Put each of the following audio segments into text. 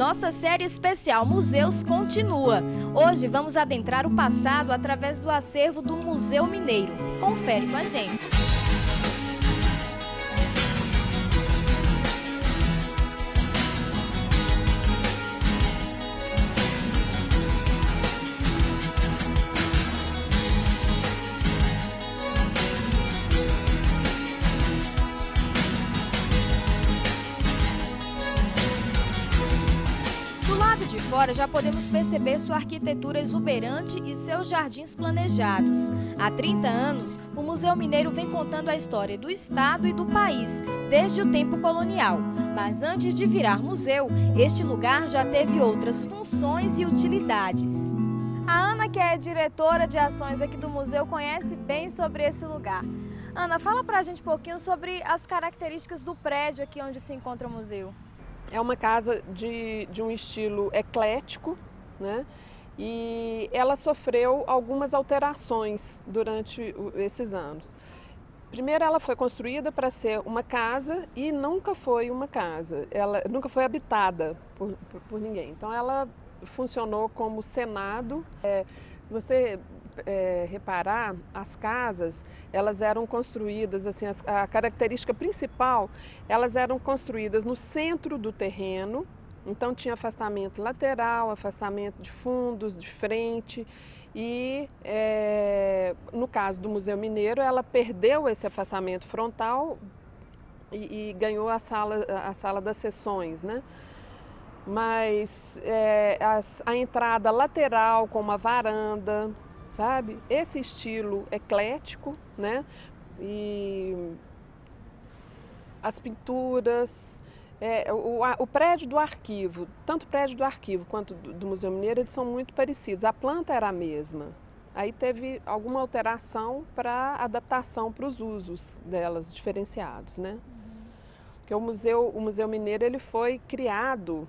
nossa série especial Museus continua. Hoje vamos adentrar o passado através do acervo do Museu Mineiro. Confere com a gente. De fora já podemos perceber sua arquitetura exuberante e seus jardins planejados. Há 30 anos, o Museu Mineiro vem contando a história do estado e do país, desde o tempo colonial. Mas antes de virar museu, este lugar já teve outras funções e utilidades. A Ana, que é diretora de ações aqui do museu, conhece bem sobre esse lugar. Ana, fala pra gente um pouquinho sobre as características do prédio aqui onde se encontra o museu. É uma casa de um estilo eclético, né? E ela sofreu algumas alterações durante esses anos. Primeiro, ela foi construída para ser uma casa e nunca foi uma casa. Ela nunca foi habitada por ninguém. Então, ela funcionou como senado. Se você reparar, as casas, elas eram construídas, assim, a característica principal, elas eram construídas no centro do terreno, então tinha afastamento lateral, afastamento de fundos, de frente, e no caso do Museu Mineiro, ela perdeu esse afastamento frontal e ganhou a sala das sessões, né? Mas a entrada lateral com uma varanda, sabe? Esse estilo eclético, né? E as pinturas, o prédio do arquivo, tanto o prédio do arquivo quanto do Museu Mineiro, eles são muito parecidos. A planta era a mesma. Aí teve alguma alteração para adaptação para os usos delas diferenciados, né? Porque o Museu Mineiro ele foi criado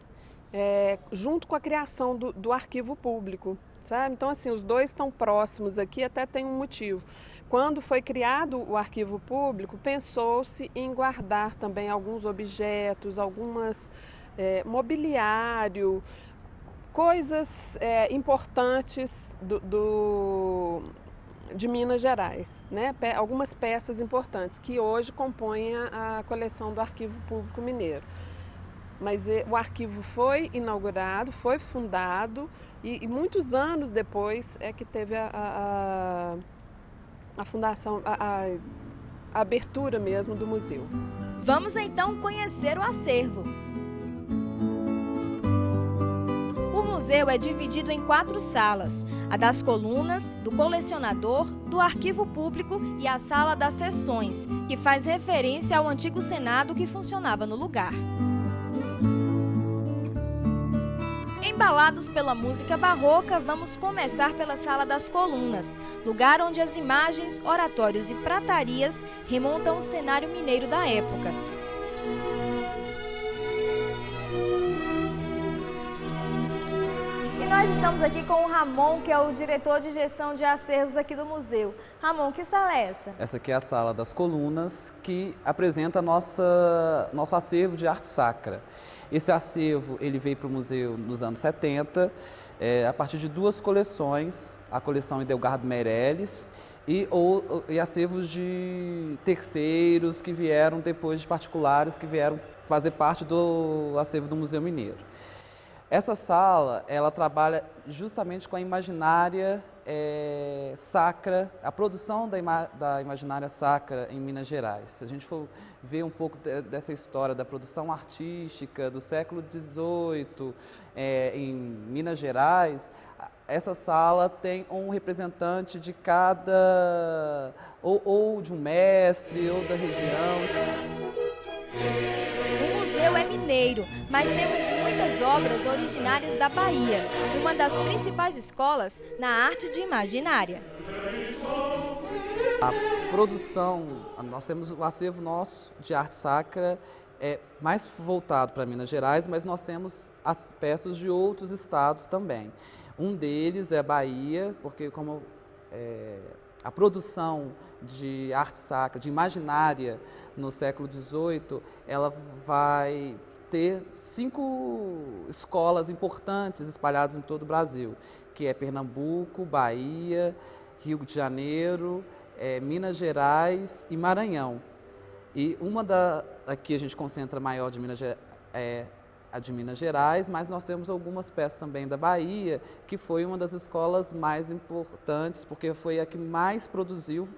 junto com a criação do arquivo público, sabe? Então, assim, os dois estão próximos aqui, até tem um motivo. Quando foi criado o arquivo público, pensou-se em guardar também alguns objetos, mobiliário, coisas importantes de Minas Gerais, né? Algumas peças importantes que hoje compõem a coleção do Arquivo Público Mineiro. Mas o arquivo foi inaugurado, foi fundado e muitos anos depois é que teve a fundação, a abertura mesmo do museu. Vamos então conhecer o acervo. O museu é dividido em 4 salas: a das colunas, do colecionador, do arquivo público e a sala das sessões, que faz referência ao antigo Senado que funcionava no lugar. Embalados pela música barroca, vamos começar pela Sala das Colunas, lugar onde as imagens, oratórios e pratarias remontam ao cenário mineiro da época. E nós estamos aqui com o Ramon, que é o diretor de gestão de acervos aqui do museu. Ramon, que sala é essa? Essa aqui é a Sala das Colunas, que apresenta nosso acervo de arte sacra. Esse acervo ele veio para o museu nos anos 70, a partir de 2 coleções, a coleção Edelgardo Meirelles e acervos de terceiros que vieram depois, de particulares que vieram fazer parte do acervo do Museu Mineiro. Essa sala, ela trabalha justamente com a imaginária sacra, a produção da imaginária sacra em Minas Gerais. Se a gente for ver um pouco dessa história da produção artística do século XVIII em Minas Gerais, essa sala tem um representante de cada, ou de um mestre, ou da região. O museu é mineiro, mas temos muitas obras originárias da Bahia, uma das principais escolas na arte de imaginária. A produção, nós temos o acervo nosso de arte sacra mais voltado para Minas Gerais, mas nós temos as peças de outros estados também. Um deles é a Bahia, porque como a produção de arte sacra, de imaginária no século XVIII, ela vai ter 5 escolas importantes espalhadas em todo o Brasil, que é Pernambuco, Bahia, Rio de Janeiro, Minas Gerais e Maranhão. E aqui a gente concentra maior de a de Minas Gerais, mas nós temos algumas peças também da Bahia, que foi uma das escolas mais importantes, porque foi a que mais produziu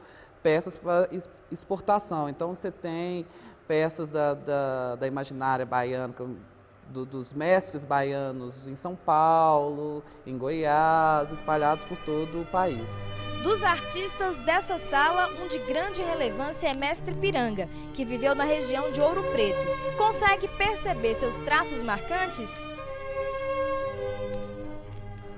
peças para exportação. Então você tem peças da imaginária baiana, dos mestres baianos em São Paulo, em Goiás, espalhados por todo o país. Dos artistas dessa sala, um de grande relevância é Mestre Piranga, que viveu na região de Ouro Preto. Consegue perceber seus traços marcantes?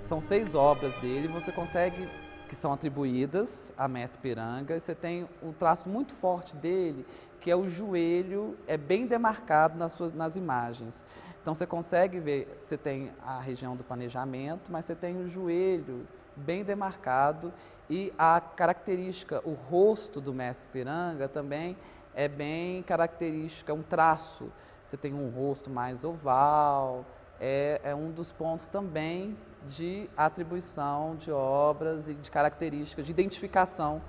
São 6 obras dele, você consegue, que são atribuídas a Mestre Piranga, e você tem um traço muito forte dele, que é o joelho, é bem demarcado nas imagens. Então você consegue ver, você tem a região do planejamento, mas você tem o joelho bem demarcado, e a característica, o rosto do Mestre Piranga também é bem característica, um traço. Você tem um rosto mais oval, é um dos pontos também de atribuição de obras e de características, de identificação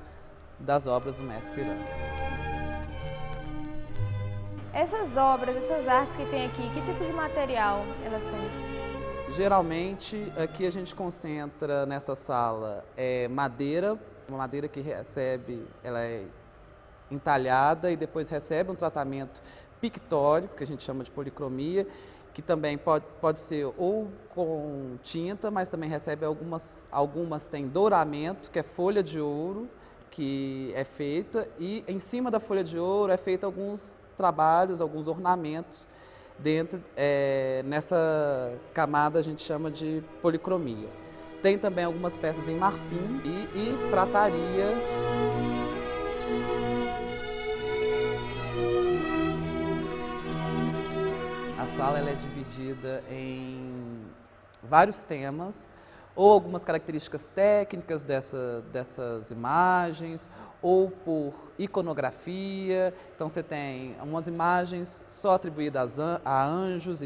das obras do Mestre Piranga. Essas obras, essas artes que tem aqui, que tipo de material elas têm? Geralmente, aqui a gente concentra nessa sala madeira, uma madeira que ela é entalhada e depois recebe um tratamento pictórico, que a gente chama de policromia, que também pode ser ou com tinta, mas também recebe algumas têm douramento, que é folha de ouro, que é feita, e em cima da folha de ouro é feito alguns trabalhos, alguns ornamentos, nessa camada a gente chama de policromia. Tem também algumas peças em marfim e prataria. A sala ela é dividida em vários temas, ou algumas características técnicas dessas imagens, ou por iconografia. Então você tem umas imagens só atribuídas a anjos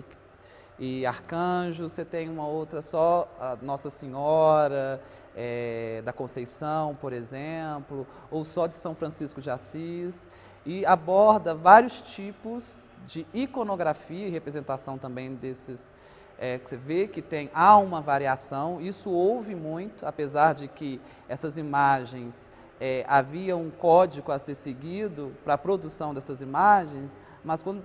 e arcanjos, você tem uma outra só a Nossa Senhora da Conceição, por exemplo, ou só de São Francisco de Assis, e aborda vários tipos de iconografia e representação também desses, que você vê que há uma variação. Isso houve muito, apesar de que essas imagens havia um código a ser seguido para a produção dessas imagens, mas quando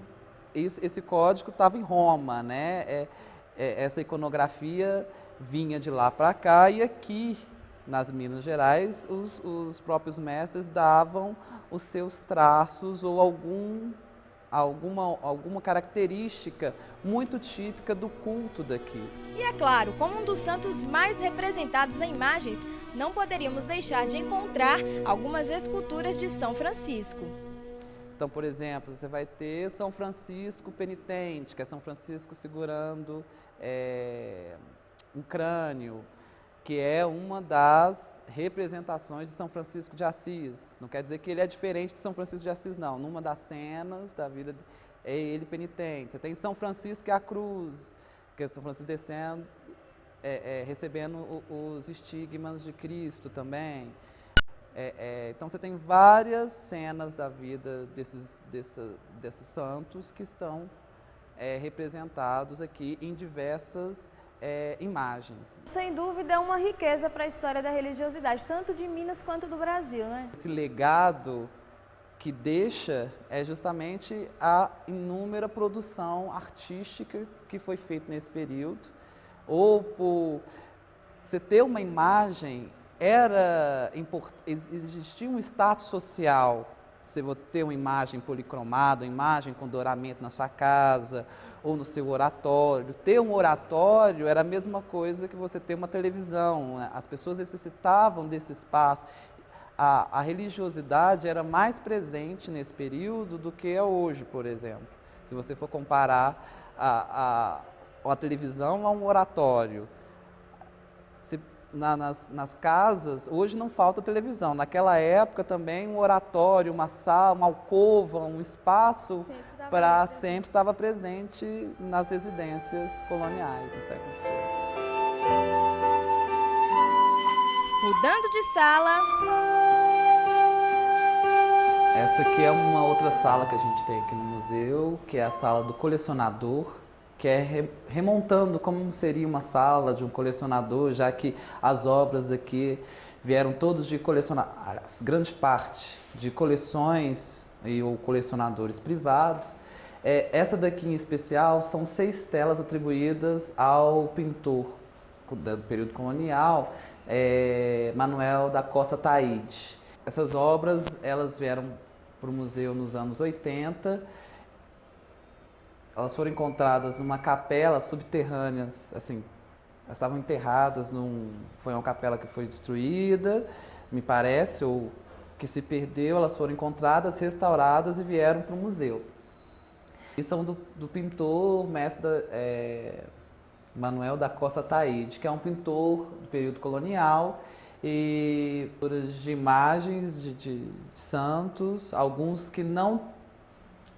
esse código estava em Roma, né? Essa iconografia vinha de lá para cá, e aqui nas Minas Gerais os próprios mestres davam os seus traços ou alguma característica muito típica do culto daqui. E é claro, como um dos santos mais representados em imagens, não poderíamos deixar de encontrar algumas esculturas de São Francisco. Então, por exemplo, você vai ter São Francisco penitente, que é São Francisco segurando um crânio, que é uma das representações de São Francisco de Assis. Não quer dizer que ele é diferente de São Francisco de Assis, não. Numa das cenas da vida é ele penitente. Você tem São Francisco e a cruz, que é São Francisco descendo, recebendo os estigmas de Cristo também. Então você tem várias cenas da vida desses santos que estão representados aqui em diversas imagens. Sem dúvida é uma riqueza para a história da religiosidade, tanto de Minas quanto do Brasil, né? Esse legado que deixa é justamente a inúmera produção artística que foi feita nesse período, ou por você ter uma imagem, existia um status social. Você ter uma imagem policromada, uma imagem com douramento na sua casa ou no seu oratório. Ter um oratório era a mesma coisa que você ter uma televisão, né? As pessoas necessitavam desse espaço. A religiosidade era mais presente nesse período do que é hoje, por exemplo. Se você for comparar a televisão a um oratório, nas casas, hoje não falta televisão. Naquela época também um oratório, uma sala, uma alcova, um espaço para sempre estava presente nas residências coloniais no século XVIII. Mudando de sala. Essa aqui é uma outra sala que a gente tem aqui no museu, que é a sala do colecionador, que é remontando como seria uma sala de um colecionador, já que as obras aqui vieram todos de grande parte de coleções ou colecionadores privados. Essa daqui em especial são 6 telas atribuídas ao pintor do período colonial, Manuel da Costa Taide. Essas obras, elas vieram para o museu nos anos 80. Elas foram encontradas numa capela subterrânea, assim, elas estavam enterradas foi uma capela que foi destruída, me parece, ou que se perdeu. Elas foram encontradas, restauradas e vieram para o museu. E são do pintor, mestre Manuel da Costa Taide, que é um pintor do período colonial, e de imagens de santos, alguns que não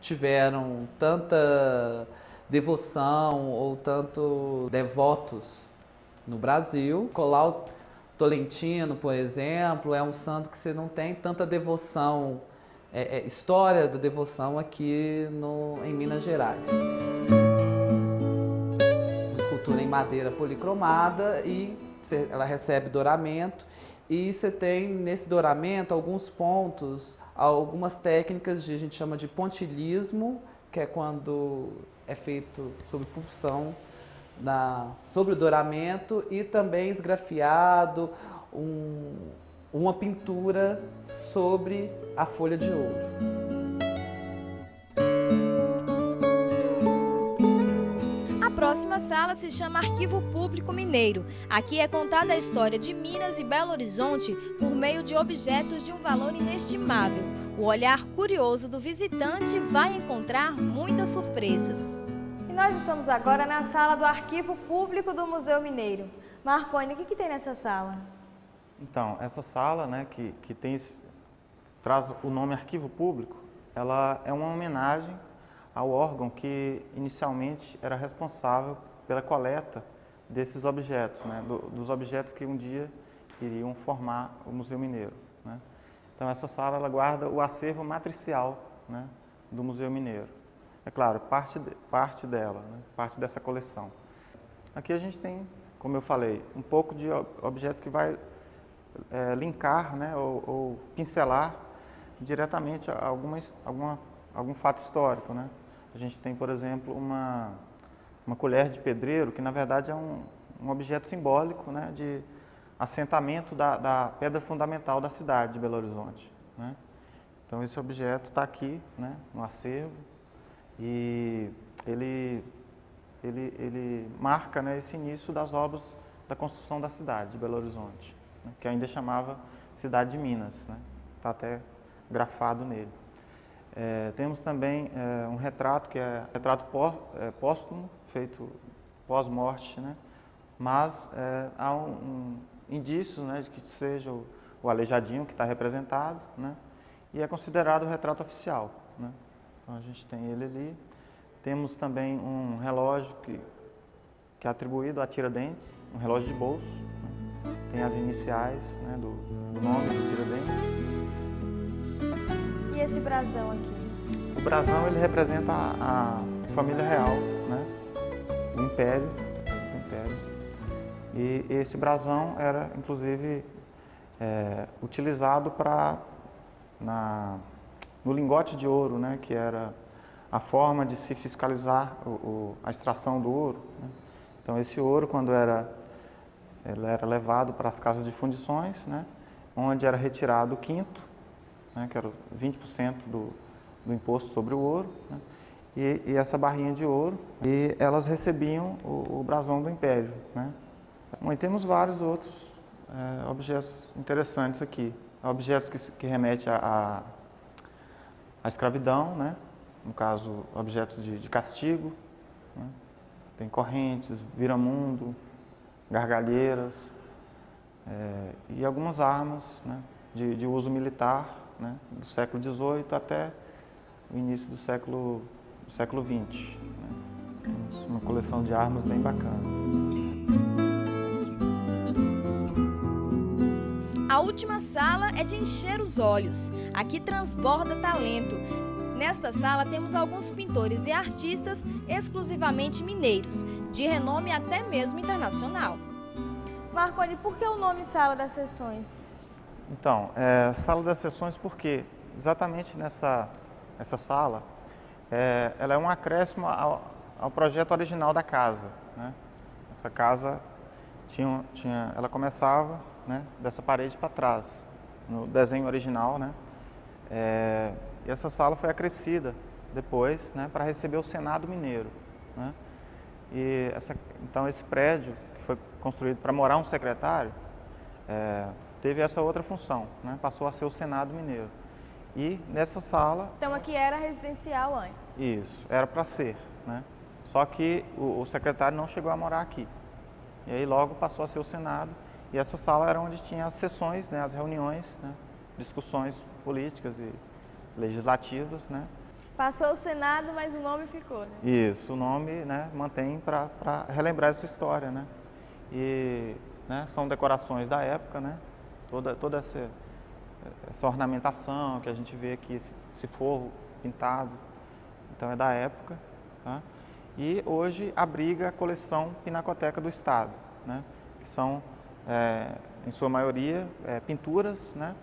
tiveram tanta devoção ou tanto devotos no Brasil. Colau Tolentino, por exemplo, é um santo que você não tem tanta devoção, história da devoção aqui em Minas Gerais. Uma escultura em madeira policromada e ela recebe douramento, e você tem nesse douramento alguns pontos, algumas técnicas a gente chama de pontilhismo, que é quando é feito sob punção sobre o douramento, e também esgrafiado, uma pintura sobre a folha de ouro. A próxima sala se chama Arquivo Público Mineiro. Aqui é contada a história de Minas e Belo Horizonte por meio de objetos de um valor inestimável. O olhar curioso do visitante vai encontrar muitas surpresas. E nós estamos agora na sala do Arquivo Público do Museu Mineiro. Marconi, o que tem nessa sala? Então, essa sala, né, que traz o nome Arquivo Público, ela é uma homenagem ao órgão que inicialmente era responsável pela coleta desses objetos, né, dos objetos que um dia iriam formar o Museu Mineiro, né. Então essa sala ela guarda o acervo matricial, né, do Museu Mineiro. É claro, parte dela, né, parte dessa coleção. Aqui a gente tem, como eu falei, um pouco de objeto que vai linkar, né, ou pincelar diretamente algum fato histórico, né. A gente tem, por exemplo, uma colher de pedreiro, que na verdade é um objeto simbólico, né, de assentamento da pedra fundamental da cidade de Belo Horizonte, né. Então esse objeto está aqui, né, no acervo, e ele marca, né, esse início das obras da construção da cidade de Belo Horizonte, né, que ainda chamava Cidade de Minas, né, está até grafado nele. Temos também um retrato, que é retrato póstumo, feito pós-morte, né? Mas há indícios, né, de que seja o Aleijadinho que está representado, né? E é considerado o retrato oficial, né? Então a gente tem ele ali. Temos também um relógio que é atribuído a Tiradentes, um relógio de bolso, né? Tem as iniciais, né, do nome do Tiradentes. E esse brasão aqui? O brasão ele representa a família real, né? O Império, o Império. E esse brasão era, inclusive, utilizado no lingote de ouro, né? Que era a forma de se fiscalizar a extração do ouro, né? Então esse ouro, quando ele era levado para as casas de fundições, né? Onde era retirado o quinto, né, que era 20% do imposto sobre o ouro, né, e essa barrinha de ouro, e elas recebiam o brasão do Império, né. Então, e temos vários outros objetos interessantes aqui, objetos que remetem à escravidão, né, no caso, objetos de castigo, né. Tem correntes, viramundo, gargalheiras, e algumas armas, né, de uso militar, né, do século XVIII até o início do século XX. Né. Temos uma coleção de armas bem bacana. A última sala é de encher os olhos. Aqui transborda talento. Nesta sala temos alguns pintores e artistas exclusivamente mineiros, de renome até mesmo internacional. Marconi, por que o nome Sala das Sessões? Então, Sala das Sessões porque exatamente nessa sala, ela é um acréscimo ao projeto original da casa. Né? Essa casa ela começava, né, dessa parede para trás, no desenho original, né? E essa sala foi acrescida depois, né, para receber o Senado Mineiro. Né? Então esse prédio, que foi construído para morar um secretário, teve essa outra função, né? Passou a ser o Senado Mineiro. E nessa sala... Então aqui era residencial antes? Isso, era para ser. Né? Só que o secretário não chegou a morar aqui. E aí logo passou a ser o Senado. E essa sala era onde tinha as sessões, né, as reuniões, né, discussões políticas e legislativas. Né. Passou o Senado, mas o nome ficou, né? Isso, o nome, né, mantém para relembrar essa história. Né. E, né, são decorações da época, né, toda essa ornamentação que a gente vê aqui, esse forro pintado, então é da época. Tá. E hoje abriga a coleção Pinacoteca do Estado, né, que são... em sua maioria, pinturas, né,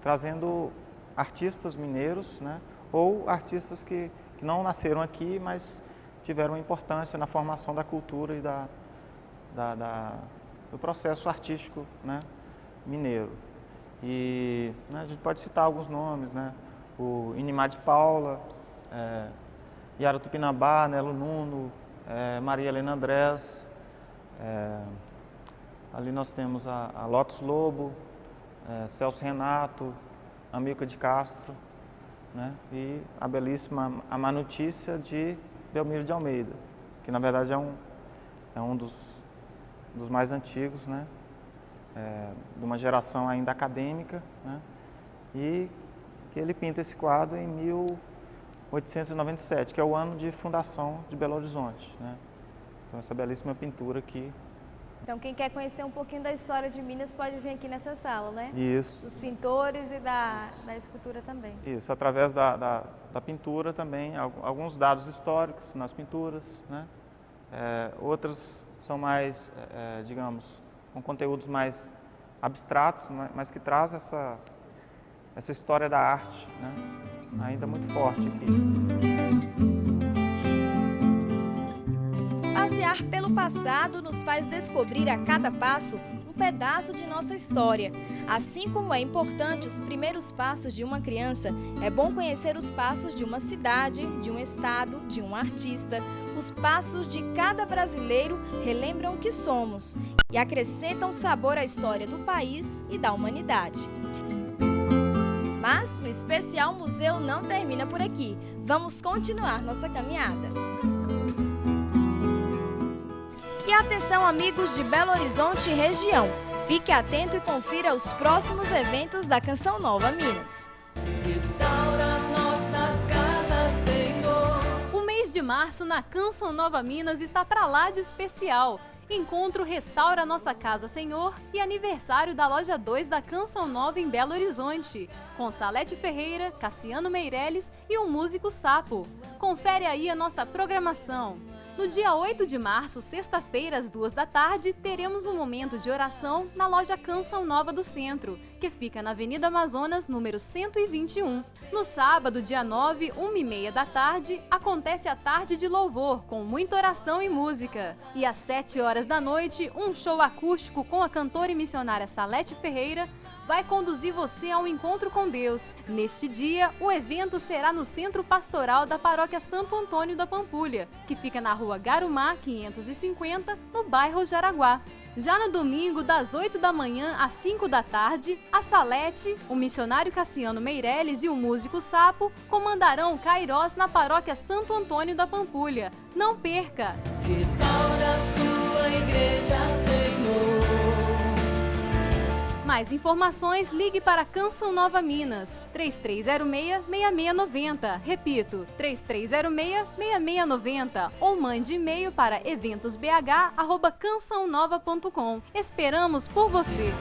trazendo artistas mineiros, né, ou artistas que não nasceram aqui, mas tiveram importância na formação da cultura e do processo artístico, né, mineiro. E, né, a gente pode citar alguns nomes, né, o Inimar de Paula, Yara Tupinambá, Nelo Nuno, Maria Helena Andrés. Ali nós temos a Lotus Lobo, Celso Renato, Amilcar de Castro, né, e a belíssima A Má Notícia de Belmiro de Almeida, que na verdade é um dos mais antigos, né, de uma geração ainda acadêmica, né, e que ele pinta esse quadro em 1897, que é o ano de fundação de Belo Horizonte. Né. Então, essa belíssima pintura aqui. Então, quem quer conhecer um pouquinho da história de Minas pode vir aqui nessa sala, né? Isso. Dos pintores e da escultura também. Isso, através da pintura também, alguns dados históricos nas pinturas, né? Outras são mais, digamos, com conteúdos mais abstratos, mas que traz essa história da arte, né? Ainda muito forte aqui. Passear pelo passado nos faz descobrir a cada passo um pedaço de nossa história. Assim como é importante os primeiros passos de uma criança, é bom conhecer os passos de uma cidade, de um estado, de um artista. Os passos de cada brasileiro relembram o que somos e acrescentam sabor à história do país e da humanidade. Mas o especial museu não termina por aqui. Vamos continuar nossa caminhada. E atenção, amigos de Belo Horizonte e região, fique atento e confira os próximos eventos da Canção Nova Minas. Restaura nossa casa, Senhor. O mês de março na Canção Nova Minas está pra lá de especial. Encontro Restaura Nossa Casa, Senhor e aniversário da Loja 2 da Canção Nova em Belo Horizonte, com Salete Ferreira, Cassiano Meirelles e o músico Sapo. Confere aí a nossa programação. No dia 8 de março, sexta-feira, às 2 da tarde, teremos um momento de oração na loja Canção Nova do Centro, que fica na Avenida Amazonas, número 121. No sábado, dia 9, 1h30 da tarde, acontece a tarde de louvor, com muita oração e música. E às 7 horas da noite, um show acústico com a cantora e missionária Salete Ferreira vai conduzir você ao encontro com Deus. Neste dia, o evento será no Centro Pastoral da Paróquia Santo Antônio da Pampulha, que fica na Rua Garumá, 550, no bairro Jaraguá. Já no domingo, das 8 da manhã às 5 da tarde, a Salete, o missionário Cassiano Meirelles e o músico Sapo comandarão o Kairós na Paróquia Santo Antônio da Pampulha. Não perca! Restaura sua igreja, Senhor. Mais informações, ligue para Canção Nova Minas, 3306-6690. Repito, 3306-6690. Ou mande e-mail para eventosbh@cançãonova.com. Esperamos por você!